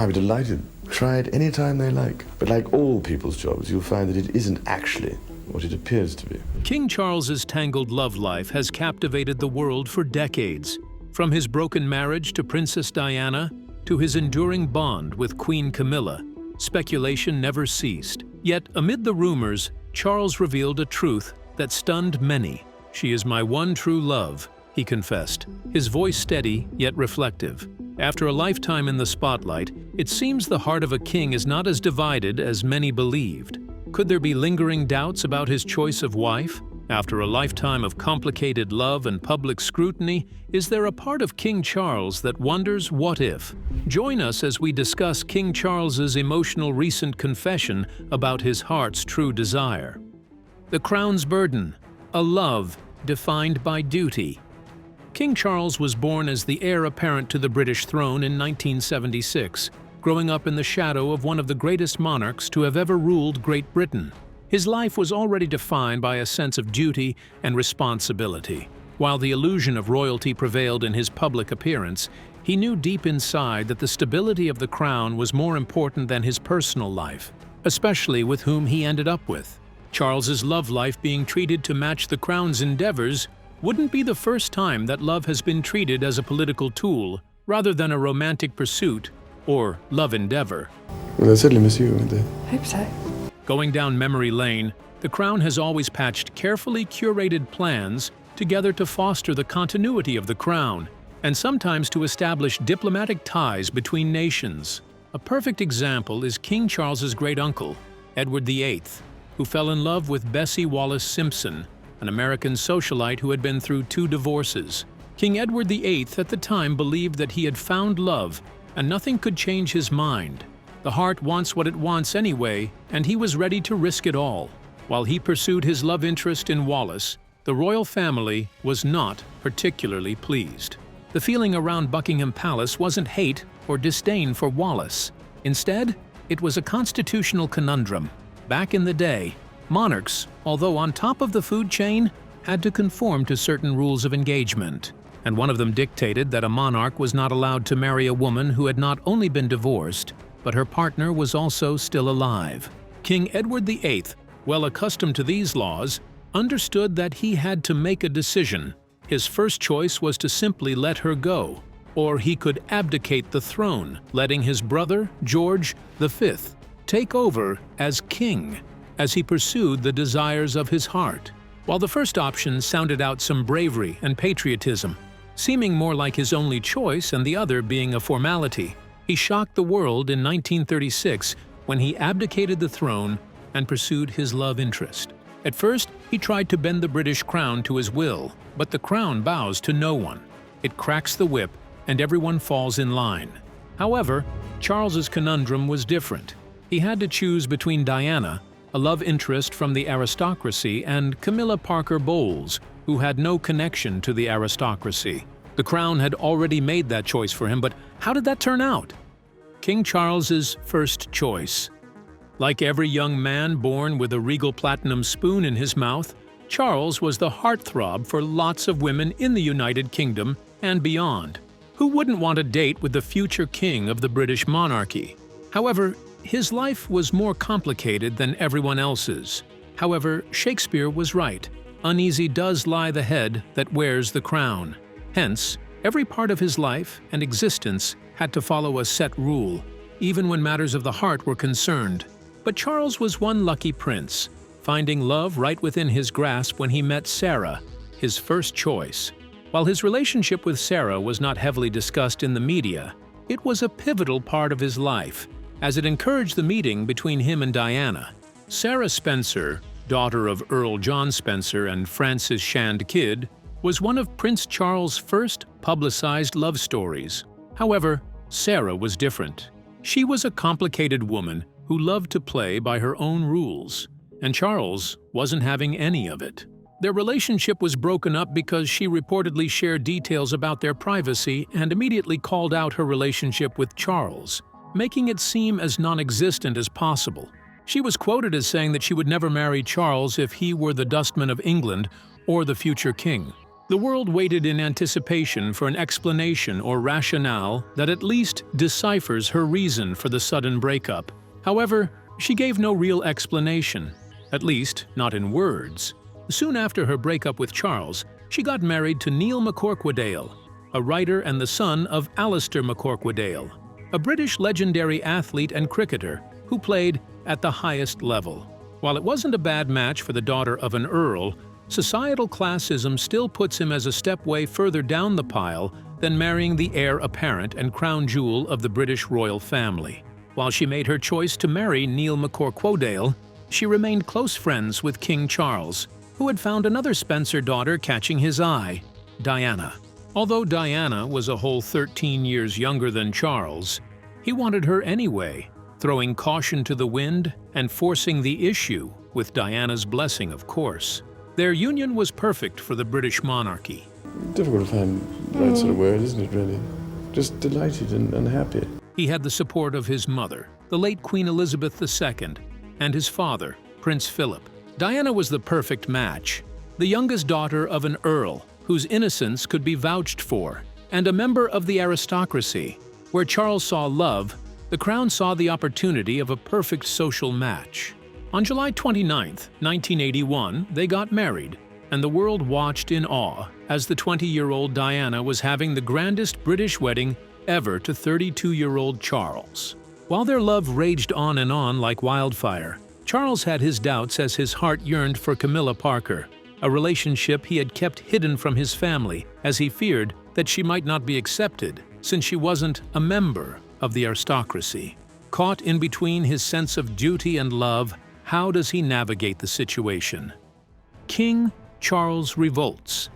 I'd be delighted. Try it any time they like. But like all people's jobs, you'll find that it isn't actually what it appears to be. King Charles's tangled love life has captivated the world for decades. From his broken marriage to Princess Diana, to his enduring bond with Queen Camilla, speculation never ceased. Yet, amid the rumors, Charles revealed a truth that stunned many. "She is my one true love," he confessed, his voice steady yet reflective. After a lifetime in the spotlight, it seems the heart of a king is not as divided as many believed. Could there be lingering doubts about his choice of wife? After a lifetime of complicated love and public scrutiny, is there a part of King Charles that wonders what if? Join us as we discuss King Charles's emotional recent confession about his heart's true desire. The Crown's Burden, a love defined by duty. King Charles was born as the heir apparent to the British throne in 1976, growing up in the shadow of one of the greatest monarchs to have ever ruled Great Britain. His life was already defined by a sense of duty and responsibility. While the illusion of royalty prevailed in his public appearance, he knew deep inside that the stability of the crown was more important than his personal life, especially with whom he ended up with. Charles's love life being treated to match the crown's endeavors wouldn't be the first time that love has been treated as a political tool rather than a romantic pursuit or love endeavor. Well, they certainly miss you, won't they? Hope so. Going down memory lane, the Crown has always patched carefully curated plans together to foster the continuity of the Crown, and sometimes to establish diplomatic ties between nations. A perfect example is King Charles's great-uncle, Edward VIII, who fell in love with Bessie Wallace Simpson, an American socialite who had been through 2 divorces. King Edward VIII at the time believed that he had found love, and nothing could change his mind. The heart wants what it wants anyway, and he was ready to risk it all. While he pursued his love interest in Wallace, the royal family was not particularly pleased. The feeling around Buckingham Palace wasn't hate or disdain for Wallace. Instead, it was a constitutional conundrum. Back in the day, monarchs, although on top of the food chain, had to conform to certain rules of engagement, and one of them dictated that a monarch was not allowed to marry a woman who had not only been divorced, but her partner was also still alive. King Edward VIII, well accustomed to these laws, understood that he had to make a decision. His first choice was to simply let her go, or he could abdicate the throne, letting his brother, George V, take over as king, as he pursued the desires of his heart. While the first option sounded out some bravery and patriotism, seeming more like his only choice and the other being a formality, he shocked the world in 1936 when he abdicated the throne and pursued his love interest. At first, he tried to bend the British crown to his will, but the crown bows to no one. It cracks the whip, and everyone falls in line. However, Charles's conundrum was different. He had to choose between Diana, a love interest from the aristocracy, and Camilla Parker Bowles, who had no connection to the aristocracy. The crown had already made that choice for him, but how did that turn out? King Charles's first choice. Like every young man born with a regal platinum spoon in his mouth, Charles was the heartthrob for lots of women in the United Kingdom and beyond. Who wouldn't want a date with the future king of the British monarchy? However, his life was more complicated than everyone else's. However, Shakespeare was right. Uneasy does lie the head that wears the crown. Hence, every part of his life and existence had to follow a set rule, even when matters of the heart were concerned. But Charles was one lucky prince, finding love right within his grasp when he met Sarah, his first choice. While his relationship with Sarah was not heavily discussed in the media, it was a pivotal part of his life, as it encouraged the meeting between him and Diana. Sarah Spencer, daughter of Earl John Spencer and Frances Shand Kidd, was one of Prince Charles' first publicized love stories. However, Sarah was different. She was a complicated woman who loved to play by her own rules, and Charles wasn't having any of it. Their relationship was broken up because she reportedly shared details about their privacy and immediately called out her relationship with Charles, making it seem as non-existent as possible. She was quoted as saying that she would never marry Charles if he were the dustman of England or the future king. The world waited in anticipation for an explanation or rationale that at least deciphers her reason for the sudden breakup. However, she gave no real explanation, at least not in words. Soon after her breakup with Charles, she got married to Neil McCorquodale, a writer and the son of Alistair McCorquodale, a British legendary athlete and cricketer who played at the highest level. While it wasn't a bad match for the daughter of an earl, societal classism still puts him as a step way further down the pile than marrying the heir apparent and crown jewel of the British royal family. While she made her choice to marry Neil McCorquodale, she remained close friends with King Charles, who had found another Spencer daughter catching his eye, Diana. Although Diana was a whole 13 years younger than Charles, he wanted her anyway, throwing caution to the wind and forcing the issue, with Diana's blessing, of course. Their union was perfect for the British monarchy. Difficult to find the right sort of word, isn't it, really? Just delighted and happy. He had the support of his mother, the late Queen Elizabeth II, and his father, Prince Philip. Diana was the perfect match, the youngest daughter of an earl whose innocence could be vouched for, and a member of the aristocracy. Where Charles saw love, the crown saw the opportunity of a perfect social match. On July 29, 1981, they got married, and the world watched in awe as the 20-year-old Diana was having the grandest British wedding ever to 32-year-old Charles. While their love raged on and on like wildfire, Charles had his doubts as his heart yearned for Camilla Parker, a relationship he had kept hidden from his family as he feared that she might not be accepted since she wasn't a member of the aristocracy. Caught in between his sense of duty and love, how does he navigate the situation? King Charles revolts.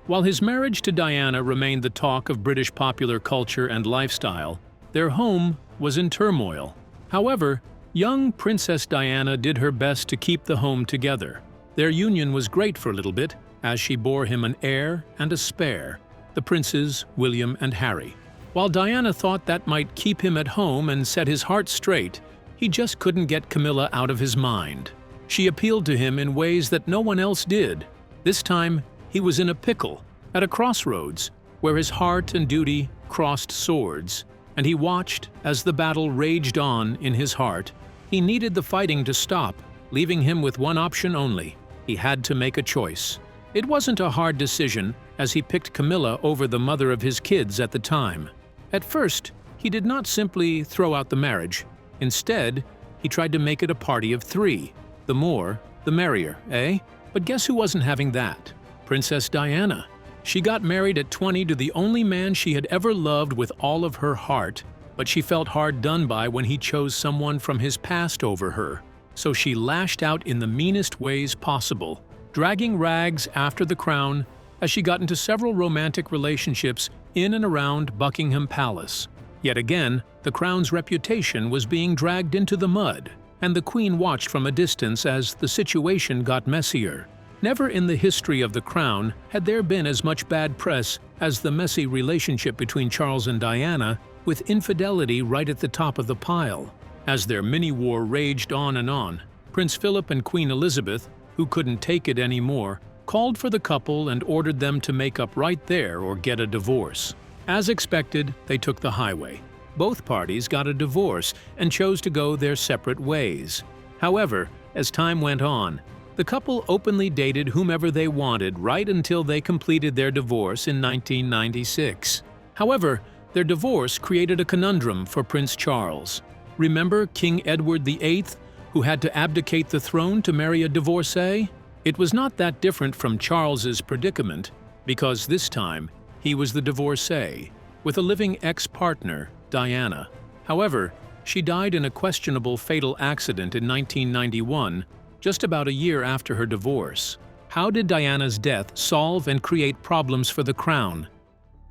While his marriage to Diana remained the talk of British popular culture and lifestyle, their home was in turmoil. However, young Princess Diana did her best to keep the home together. Their union was great for a little bit, as she bore him an heir and a spare, the princes William and Harry. While Diana thought that might keep him at home and set his heart straight, he just couldn't get Camilla out of his mind. She appealed to him in ways that no one else did. This time, he was in a pickle, at a crossroads, where his heart and duty crossed swords, and he watched as the battle raged on in his heart. He needed the fighting to stop, leaving him with one option only. He had to make a choice. It wasn't a hard decision, as he picked Camilla over the mother of his kids at the time. At first, he did not simply throw out the marriage. Instead, he tried to make it a party of three. The more, the merrier, eh? But guess who wasn't having that? Princess Diana. She got married at 20 to the only man she had ever loved with all of her heart, but she felt hard done by when he chose someone from his past over her. So she lashed out in the meanest ways possible, dragging rags after the crown as she got into several romantic relationships in and around Buckingham Palace. Yet again, the crown's reputation was being dragged into the mud, and the Queen watched from a distance as the situation got messier. Never in the history of the crown had there been as much bad press as the messy relationship between Charles and Diana, with infidelity right at the top of the pile. As their mini-war raged on and on, Prince Philip and Queen Elizabeth, who couldn't take it anymore, called for the couple and ordered them to make up right there or get a divorce. As expected, they took the highway. Both parties got a divorce and chose to go their separate ways. However, as time went on, the couple openly dated whomever they wanted right until they completed their divorce in 1996. However, their divorce created a conundrum for Prince Charles. Remember King Edward VIII, who had to abdicate the throne to marry a divorcee? It was not that different from Charles's predicament, because this time he was the divorcee, with a living ex-partner, Diana. However, she died in a questionable fatal accident in 1991, just about a year after her divorce. How did Diana's death solve and create problems for the crown?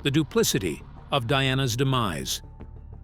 The duplicity of Diana's demise.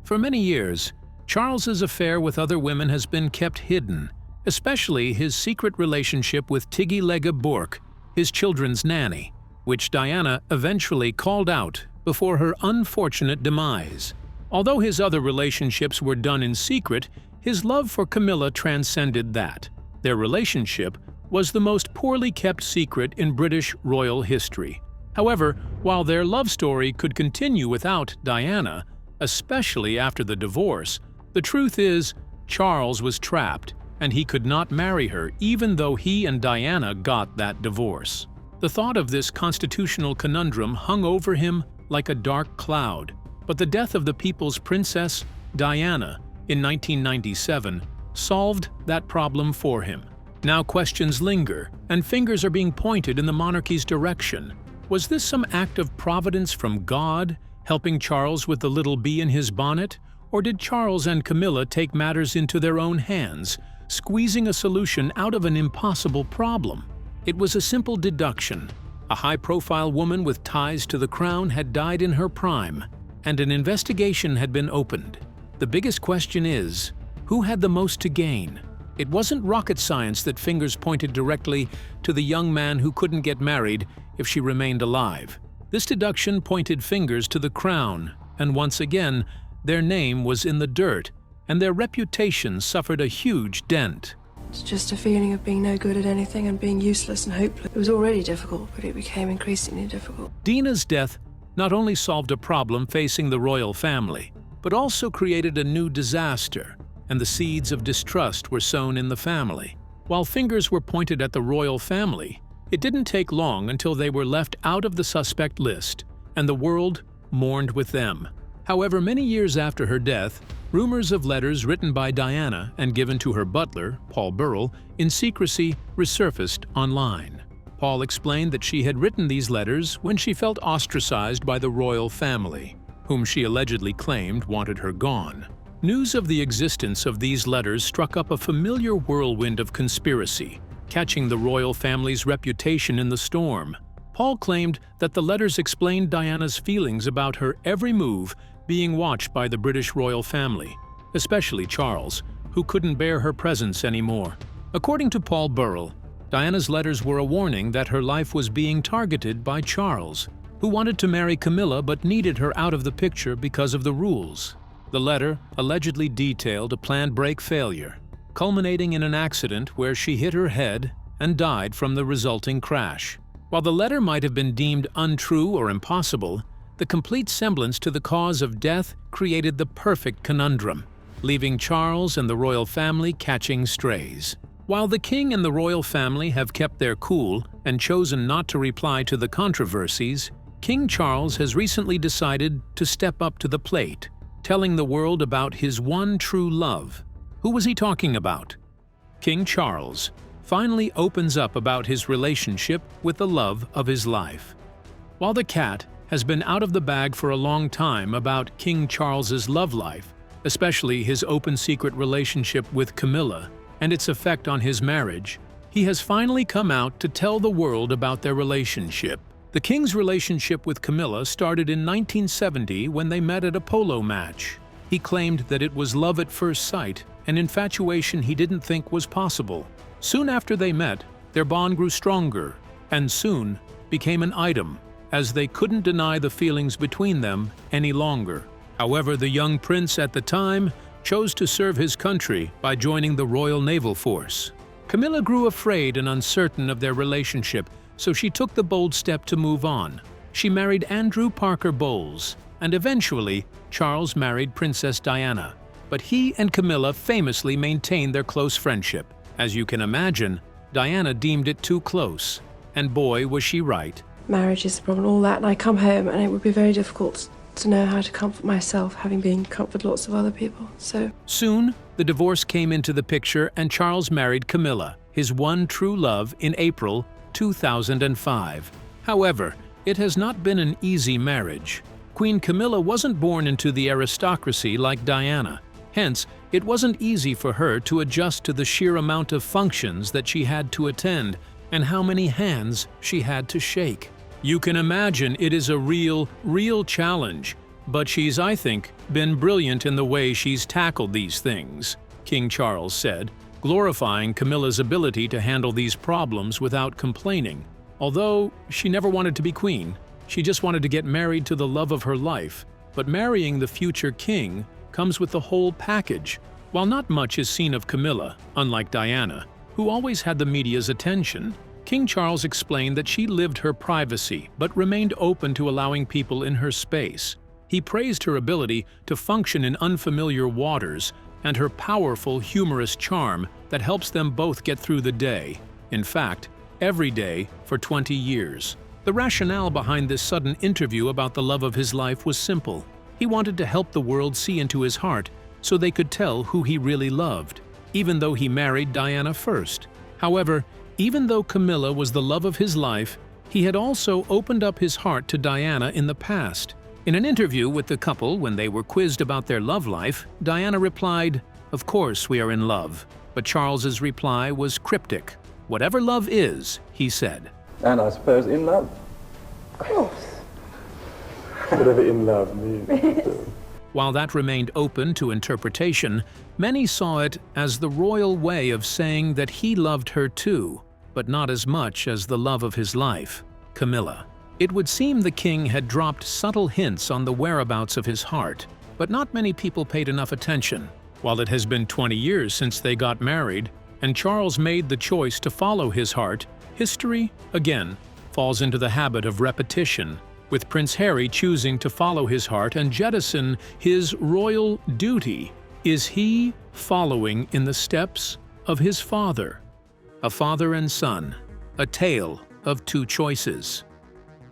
For many years, Charles's affair with other women has been kept hidden, especially his secret relationship with Tiggy-Lega Bourke, his children's nanny, which Diana eventually called out before her unfortunate demise. Although his other relationships were done in secret, his love for Camilla transcended that. Their relationship was the most poorly kept secret in British royal history. However, while their love story could continue without Diana, especially after the divorce, the truth is Charles was trapped, and he could not marry her even though he and Diana got that divorce. The thought of this constitutional conundrum hung over him like a dark cloud, but the death of the people's princess, Diana, in 1997, solved that problem for him. Now questions linger, and fingers are being pointed in the monarchy's direction. Was this some act of providence from God, helping Charles with the little bee in his bonnet? Or did Charles and Camilla take matters into their own hands, squeezing a solution out of an impossible problem? It was a simple deduction. A high-profile woman with ties to the crown had died in her prime, and an investigation had been opened. The biggest question is, who had the most to gain? It wasn't rocket science that fingers pointed directly to the young man who couldn't get married if she remained alive. This deduction pointed fingers to the crown, and once again, their name was in the dirt, and their reputation suffered a huge dent. It's just a feeling of being no good at anything and being useless and hopeless. It was already difficult, but it became increasingly difficult. Dina's death not only solved a problem facing the royal family, but also created a new disaster, and the seeds of distrust were sown in the family. While fingers were pointed at the royal family, it didn't take long until they were left out of the suspect list, and the world mourned with them. However, many years after her death, rumors of letters written by Diana and given to her butler, Paul Burrell, in secrecy resurfaced online. Paul explained that she had written these letters when she felt ostracized by the royal family, whom she allegedly claimed wanted her gone. News of the existence of these letters struck up a familiar whirlwind of conspiracy, catching the royal family's reputation in the storm. Paul claimed that the letters explained Diana's feelings about her every move being watched by the British royal family, especially Charles, who couldn't bear her presence anymore. According to Paul Burrell, Diana's letters were a warning that her life was being targeted by Charles, who wanted to marry Camilla but needed her out of the picture because of the rules. The letter allegedly detailed a planned break failure, culminating in an accident where she hit her head and died from the resulting crash. While the letter might have been deemed untrue or impossible, the complete semblance to the cause of death created the perfect conundrum, leaving Charles and the royal family catching strays. While the king and the royal family have kept their cool and chosen not to reply to the controversies, King Charles has recently decided to step up to the plate, telling the world about his one true love. Who was he talking about? King Charles finally opens up about his relationship with the love of his life. While the cat has been out of the bag for a long time about King Charles's love life, especially his open secret relationship with Camilla and its effect on his marriage, he has finally come out to tell the world about their relationship. The king's relationship with Camilla started in 1970 when they met at a polo match. He claimed that it was love at first sight, an infatuation he didn't think was possible. Soon after they met, their bond grew stronger and soon became an item, as they couldn't deny the feelings between them any longer. However, the young prince at the time chose to serve his country by joining the Royal Naval Force. Camilla grew afraid and uncertain of their relationship, so she took the bold step to move on. She married Andrew Parker Bowles, and eventually Charles married Princess Diana. But he and Camilla famously maintained their close friendship. As you can imagine, Diana deemed it too close, and boy was she right. Marriage is the problem, all that, and I come home and it would be very difficult to know how to comfort myself, having been comforted lots of other people, so... Soon, the divorce came into the picture and Charles married Camilla, his one true love, in April 2005. However, it has not been an easy marriage. Queen Camilla wasn't born into the aristocracy like Diana. Hence, it wasn't easy for her to adjust to the sheer amount of functions that she had to attend and how many hands she had to shake. You can imagine it is a real challenge, but she's, I think, been brilliant in the way she's tackled these things, King Charles said, glorifying Camilla's ability to handle these problems without complaining. Although she never wanted to be queen, she just wanted to get married to the love of her life. But marrying the future king comes with the whole package. While not much is seen of Camilla, unlike Diana, who always had the media's attention, King Charles explained that she lived her privacy but remained open to allowing people in her space. He praised her ability to function in unfamiliar waters and her powerful, humorous charm that helps them both get through the day. In fact, every day for 20 years. The rationale behind this sudden interview about the love of his life was simple. He wanted to help the world see into his heart so they could tell who he really loved, even though he married Diana first. However, even though Camilla was the love of his life, he had also opened up his heart to Diana in the past. In an interview with the couple when they were quizzed about their love life, Diana replied, "Of course we are in love." But Charles's reply was cryptic. "Whatever love is," he said. And I suppose in love. Of course. Whatever in love means. While that remained open to interpretation, many saw it as the royal way of saying that he loved her too, but not as much as the love of his life, Camilla. It would seem the king had dropped subtle hints on the whereabouts of his heart, but not many people paid enough attention. While it has been 20 years since they got married, and Charles made the choice to follow his heart, history, again, falls into the habit of repetition, with Prince Harry choosing to follow his heart and jettison his royal duty. Is he following in the steps of his father? A father and son, a tale of two choices.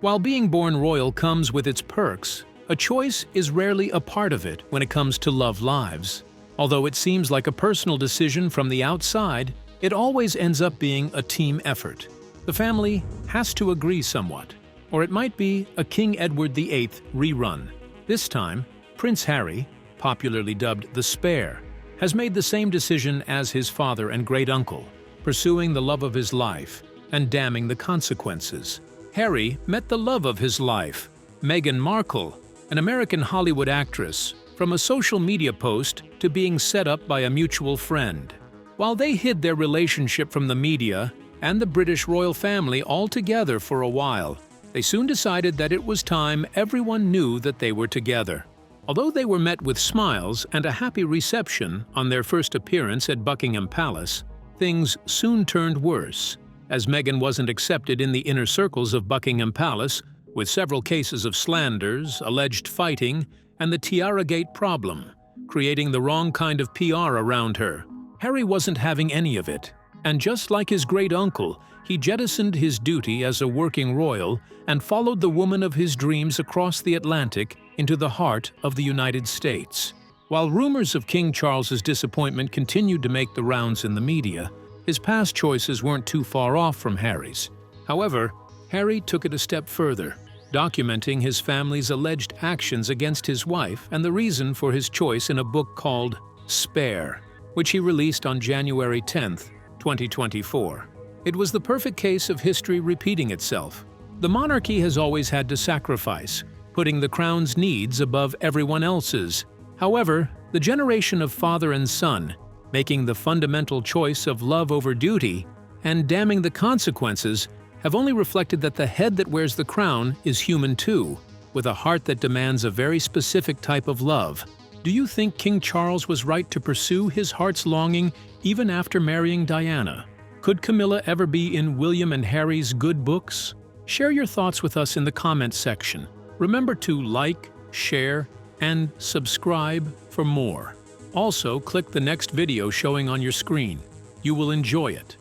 While being born royal comes with its perks, a choice is rarely a part of it when it comes to love lives. Although it seems like a personal decision from the outside, it always ends up being a team effort. The family has to agree somewhat, or it might be a King Edward VIII rerun. This time, Prince Harry, popularly dubbed the Spare, has made the same decision as his father and great-uncle, pursuing the love of his life and damning the consequences. Harry met the love of his life, Meghan Markle, an American Hollywood actress, from a social media post to being set up by a mutual friend. While they hid their relationship from the media and the British royal family altogether for a while, they soon decided that it was time everyone knew that they were together. Although they were met with smiles and a happy reception on their first appearance at Buckingham Palace, things soon turned worse, as Meghan wasn't accepted in the inner circles of Buckingham Palace, with several cases of slanders, alleged fighting, and the Tiaragate problem, creating the wrong kind of PR around her. Harry wasn't having any of it, and just like his great-uncle, he jettisoned his duty as a working royal and followed the woman of his dreams across the Atlantic into the heart of the United States. While rumors of King Charles's disappointment continued to make the rounds in the media, his past choices weren't too far off from Harry's. However, Harry took it a step further, documenting his family's alleged actions against his wife and the reason for his choice in a book called Spare, which he released on January 10, 2024. It was the perfect case of history repeating itself. The monarchy has always had to sacrifice, putting the crown's needs above everyone else's. However, the generation of father and son, making the fundamental choice of love over duty, and damning the consequences, have only reflected that the head that wears the crown is human too, with a heart that demands a very specific type of love. Do you think King Charles was right to pursue his heart's longing even after marrying Diana? Could Camilla ever be in William and Harry's good books? Share your thoughts with us in the comments section. Remember to like, share, and subscribe for more. Also, click the next video showing on your screen. You will enjoy it.